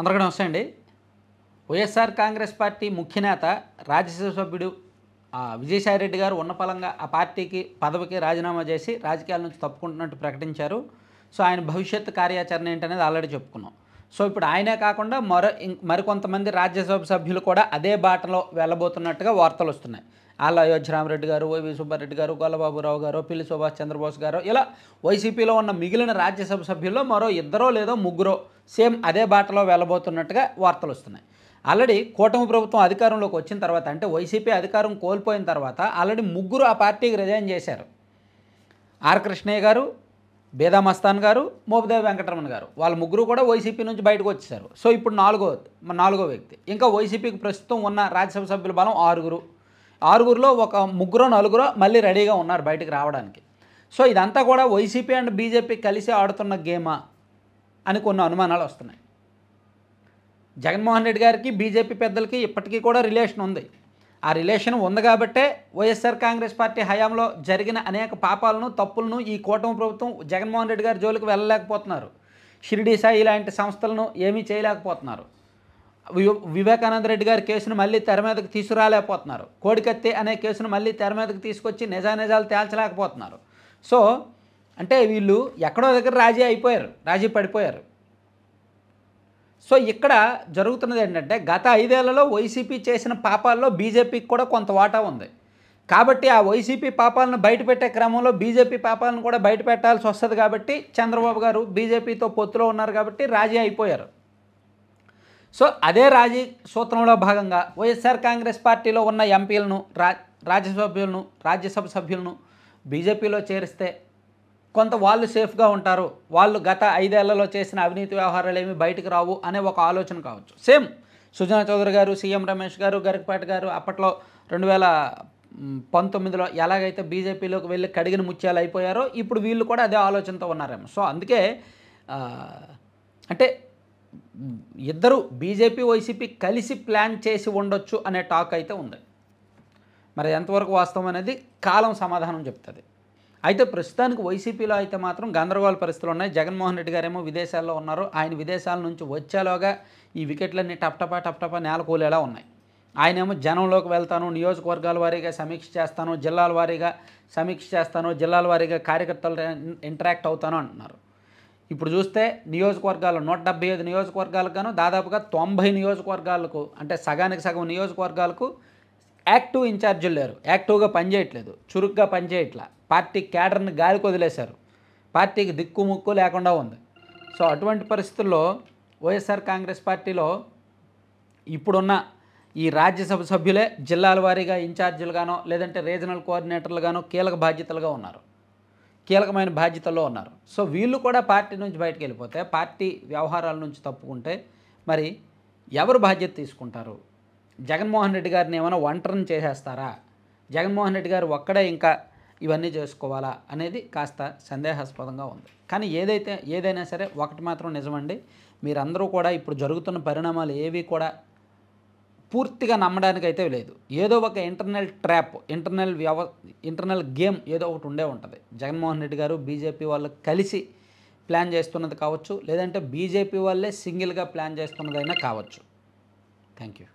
అందరికీ నమస్తే అండి. వైఎస్ఆర్ కాంగ్రెస్ పార్టీ ముఖ్యనేత రాజ్యసభ సభ్యుడు విజయసాయిరెడ్డి గారు ఉన్నపలంగా ఆ పార్టీకి పదవికి రాజీనామా చేసి రాజకీయాల నుంచి తప్పుకుంటున్నట్టు ప్రకటించారు. సో ఆయన భవిష్యత్తు కార్యాచరణ ఏంటనేది ఆల్రెడీ చెప్పుకున్నాం. సో ఇప్పుడు ఆయనే కాకుండా మరికొంతమంది రాజ్యసభ సభ్యులు కూడా అదే బాటలో వెళ్ళబోతున్నట్టుగా వార్తలు వస్తున్నాయి. ఆళ్ళ అయోధ్య రామరెడ్డి గారు, వైవి సుబ్బారెడ్డి గారు, గొల్లబాబురావు గారు, పిల్లి సుభాష్ చంద్రబోస్ గారు, ఇలా వైసీపీలో ఉన్న మిగిలిన రాజ్యసభ సభ్యుల్లో మరో ఇద్దరో లేదో ముగ్గురో సేమ్ అదే బాటలో వెళ్ళబోతున్నట్టుగా వార్తలు వస్తున్నాయి. ఆల్రెడీ కూటమి ప్రభుత్వం అధికారంలోకి వచ్చిన తర్వాత, అంటే వైసీపీ అధికారం కోల్పోయిన తర్వాత ఆల్రెడీ ముగ్గురు ఆ పార్టీకి రిజైన్ చేశారు. ఆర్ కృష్ణయ్య గారు, బేదా మస్తాన్ గారు, మోపిదేవి వెంకటరమణ గారు, వాళ్ళ ముగ్గురు కూడా వైసీపీ నుంచి బయటకు వచ్చేసారు. సో ఇప్పుడు నాలుగో వ్యక్తి. ఇంకా వైసీపీకి ప్రస్తుతం ఉన్న రాజ్యసభ సభ్యుల బలం ఆరుగురులో ఒక ముగ్గురో నలుగురో మళ్ళీ రెడీగా ఉన్నారు బయటకు రావడానికి. సో ఇదంతా కూడా వైసీపీ అండ్ బీజేపీ కలిసి ఆడుతున్న గేమా అని కొన్ని అనుమానాలు వస్తున్నాయి. జగన్మోహన్ రెడ్డి గారికి బీజేపీ పెద్దలకి ఇప్పటికీ కూడా రిలేషన్ ఉంది. ఆ రిలేషన్ ఉంది కాబట్టే వైఎస్ఆర్ కాంగ్రెస్ పార్టీ హయాంలో జరిగిన అనేక పాపాలను, తప్పులను ఈ కూటమి ప్రభుత్వం జగన్మోహన్ రెడ్డి గారి జోలికి వెళ్ళలేకపోతున్నారు. షిరిడి సాయి ఇలాంటి సంస్థలను ఏమీ చేయలేకపోతున్నారు. వివేకానంద రెడ్డి గారి కేసును మళ్ళీ తెర మీదకి తీసుకురాలేకపోతున్నారు. కోడికత్తి అనే కేసును మళ్ళీ తెర మీదకి తీసుకొచ్చి నిజానిజాలు తేల్చలేకపోతున్నారు. సో అంటే వీళ్ళు ఎక్కడో దగ్గర రాజీ పడిపోయారు. సో ఇక్కడ జరుగుతున్నది ఏంటంటే, గత 5 ఏళ్లలో వైసీపీ చేసిన పాపాల్లో బీజేపీకి కూడా కొంత వాటా ఉంది. కాబట్టి ఆ వైసీపీ పాపాలను బయటపెట్టే క్రమంలో బీజేపీ పాపాలను కూడా బయట పెట్టాల్సి వస్తుంది. కాబట్టి చంద్రబాబు గారు బీజేపీతో పొత్తులో ఉన్నారు కాబట్టి రాజీ అయిపోయారు. సో అదే రాజీ సూత్రంలో భాగంగా వైఎస్ఆర్ కాంగ్రెస్ పార్టీలో ఉన్న ఎంపీలను, రాజ్యసభ సభ్యులను బీజేపీలో చేరిస్తే కొంత వాళ్ళు సేఫ్గా ఉంటారు, వాళ్ళు గత 5 ఏళ్లలో చేసిన అవినీతి వ్యవహారాలు ఏమి బయటకు రావు అనే ఒక ఆలోచన కావచ్చు. సేమ్ సుజనా చౌదరి గారు, సీఎం రమేష్ గారు, గరికపాటి గారు అప్పట్లో 2019లో ఎలాగైతే బీజేపీలోకి వెళ్ళి కడిగిన ముత్యాలు అయిపోయారో ఇప్పుడు వీళ్ళు కూడా అదే ఆలోచనతో ఉన్నారేమో. సో అందుకే అంటే ఇద్దరు బీజేపీ, వైసీపీ కలిసి ప్లాన్ చేసి ఉండొచ్చు అనే టాక్ అయితే ఉంది. మరి ఎంతవరకు వాస్తవం అనేది కాలం సమాధానం చెప్తుంది. అయితే ప్రస్తుతానికి వైసీపీలో అయితే మాత్రం గందరగోళ పరిస్థితులు ఉన్నాయి. జగన్మోహన్ రెడ్డి గారేమో విదేశాల్లో ఉన్నారు. ఆయన విదేశాల నుంచి వచ్చేలోగా ఈ వికెట్లన్నీ టప్టపా నేలకూలేలా ఉన్నాయి. ఆయనేమో జనంలోకి వెళ్తాను, నియోజకవర్గాల వారీగా సమీక్ష చేస్తాను, జిల్లాల వారీగా సమీక్ష చేస్తాను, జిల్లాల వారీగా కార్యకర్తలు ఇంటరాక్ట్ అవుతాను అంటున్నారు. ఇప్పుడు చూస్తే నియోజకవర్గాలు 175 నియోజకవర్గాలకు గాను దాదాపుగా 90 నియోజకవర్గాలకు, అంటే సగానికి సగం నియోజకవర్గాలకు యాక్టివ్ ఇన్ఛార్జీలు లేరు. యాక్టివ్గా పనిచేయట్లేదు, చురుగ్గా పనిచేయట్లా. పార్టీ క్యాడర్ని గాలికి వదిలేశారు. పార్టీకి దిక్కు ముక్కు లేకుండా ఉంది. సో అటువంటి పరిస్థితుల్లో వైఎస్ఆర్ కాంగ్రెస్ పార్టీలో ఇప్పుడున్న ఈ రాజ్యసభ సభ్యులే జిల్లాల వారీగా ఇన్ఛార్జీలుగానో లేదంటే రీజనల్ కోఆర్డినేటర్లుగానో కీలకమైన బాధ్యతల్లో ఉన్నారు. సో వీళ్ళు కూడా పార్టీ నుంచి బయటకు వెళ్ళిపోతే, పార్టీ వ్యవహారాల నుంచి తప్పుకుంటే మరి ఎవరు బాధ్యత తీసుకుంటారు? జగన్మోహన్ రెడ్డి గారిని ఏమైనా ఒంటరిని చేసేస్తారా? జగన్మోహన్ రెడ్డి గారు ఒక్కడే ఇంకా ఇవన్నీ చేసుకోవాలా అనేది కాస్త సందేహాస్పదంగా ఉంది. కానీ ఏదైనా సరే ఒకటి మాత్రం నిజమండి, మీరందరూ కూడా ఇప్పుడు జరుగుతున్న పరిణామాలు ఏవి కూడా పూర్తిగా నమ్మడానికి అయితే లేదు. ఏదో ఒక ఇంటర్నల్ ట్రాప్, ఇంటర్నల్ గేమ్ ఏదో ఒకటి ఉంటుంది. జగన్మోహన్ రెడ్డి గారు బీజేపీ వాళ్ళు కలిసి ప్లాన్ చేస్తున్నది కావచ్చు, లేదంటే బీజేపీ వాళ్ళే సింగిల్గా ప్లాన్ చేస్తున్నదైనా కావచ్చు. Thank you.